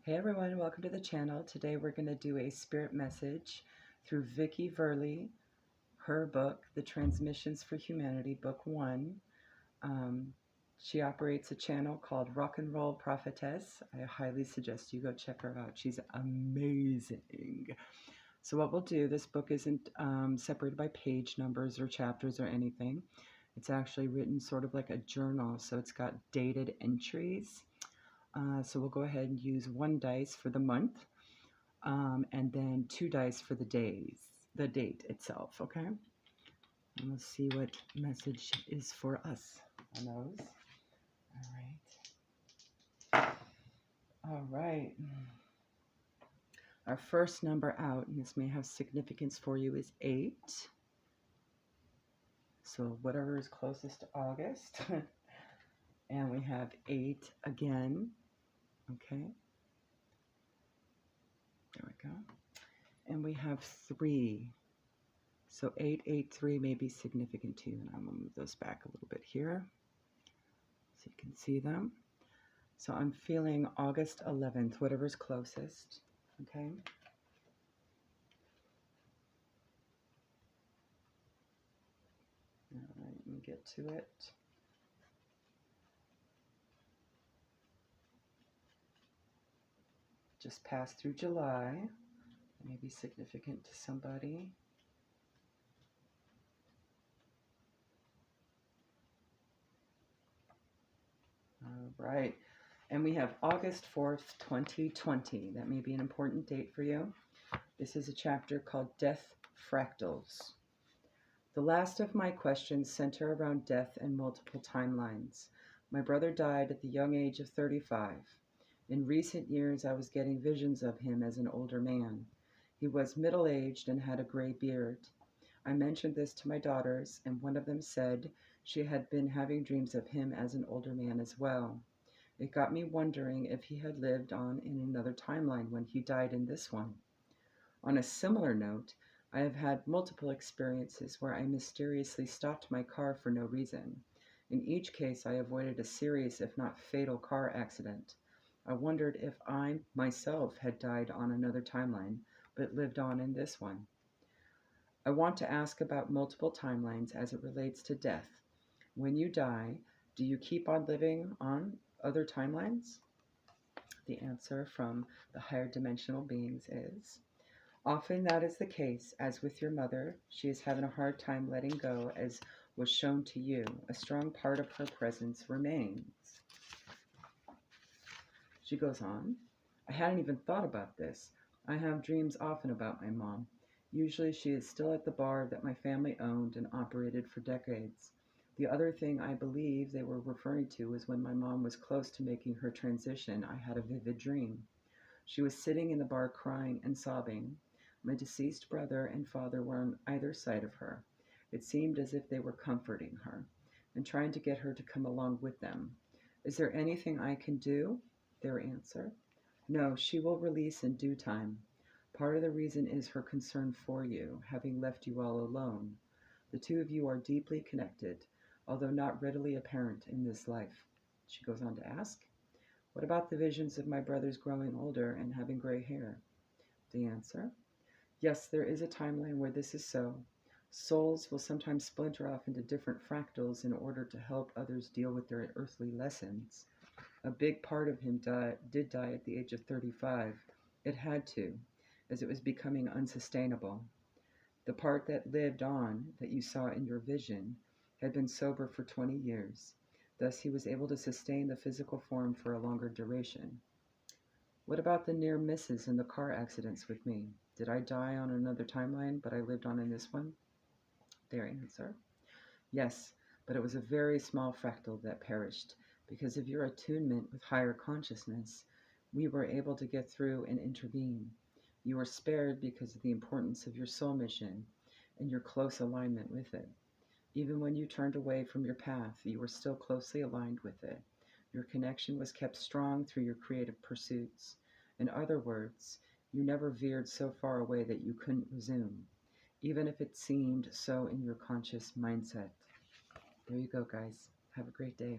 Hey everyone, welcome to the channel. Today we're going to do a spirit message through Vickie Verlie, her book, The Transmissions for Humanity, Book 1. She operates a channel called Roll Prophetess. I highly suggest you go check her out. She's amazing. So what we'll do, this book isn't separated by page numbers or chapters or anything. It's actually written sort of like a journal, so it's got dated entries. So we'll go ahead and use 1 dice for the month, and then 2 dice for the date itself, okay? And let's see what message is for us on those. All right. Our first number out, and this may have significance for you, is 8. So whatever is closest to August. And we have 8 again. Okay. There we go. And we have 3. So 883 may be significant to you. And I'm going to move those back a little bit here so you can see them. So I'm feeling August 11th, whatever's closest. Okay. All right, let me get to it. Just passed through July. It may be significant to somebody. All right. And we have August 4th, 2020. That may be an important date for you. This is a chapter called Death Fractals. The last of my questions center around death and multiple timelines. My brother died at the young age of 35. In recent years, I was getting visions of him as an older man. He was middle-aged and had a gray beard. I mentioned this to my daughters, and one of them said she had been having dreams of him as an older man as well. It got me wondering if he had lived on in another timeline when he died in this one. On a similar note, I have had multiple experiences where I mysteriously stopped my car for no reason. In each case, I avoided a serious, if not fatal, car accident. I wondered if I myself had died on another timeline, but lived on in this one. I want to ask about multiple timelines as it relates to death. When you die, do you keep on living on other timelines? The answer from the higher dimensional beings is, often that is the case, as with your mother. She is having a hard time letting go, as was shown to you. A strong part of her presence remains. She goes on, I hadn't even thought about this. I have dreams often about my mom. Usually she is still at the bar that my family owned and operated for decades. The other thing I believe they were referring to was when my mom was close to making her transition, I had a vivid dream. She was sitting in the bar crying and sobbing. My deceased brother and father were on either side of her. It seemed as if they were comforting her and trying to get her to come along with them. Is there anything I can do? Their answer, no, she will release in due time. Part of the reason is her concern for you, having left you all alone. The two of you are deeply connected, although not readily apparent in this life. She goes on to ask, what about the visions of my brothers growing older and having gray hair? The answer, yes, there is a timeline where this is so. Souls will sometimes splinter off into different fractals in order to help others deal with their earthly lessons. A big part of him did die at the age of 35. It had to, as it was becoming unsustainable. The part that lived on, that you saw in your vision, had been sober for 20 years. Thus he was able to sustain the physical form for a longer duration. What about the near misses and the car accidents with me? Did I die on another timeline, but I lived on in this one? Their answer, yes, but it was a very small fractal that perished. Because of your attunement with higher consciousness, we were able to get through and intervene. You were spared because of the importance of your soul mission and your close alignment with it. Even when you turned away from your path, you were still closely aligned with it. Your connection was kept strong through your creative pursuits. In other words, you never veered so far away that you couldn't resume, even if it seemed so in your conscious mindset. There you go, guys. Have a great day.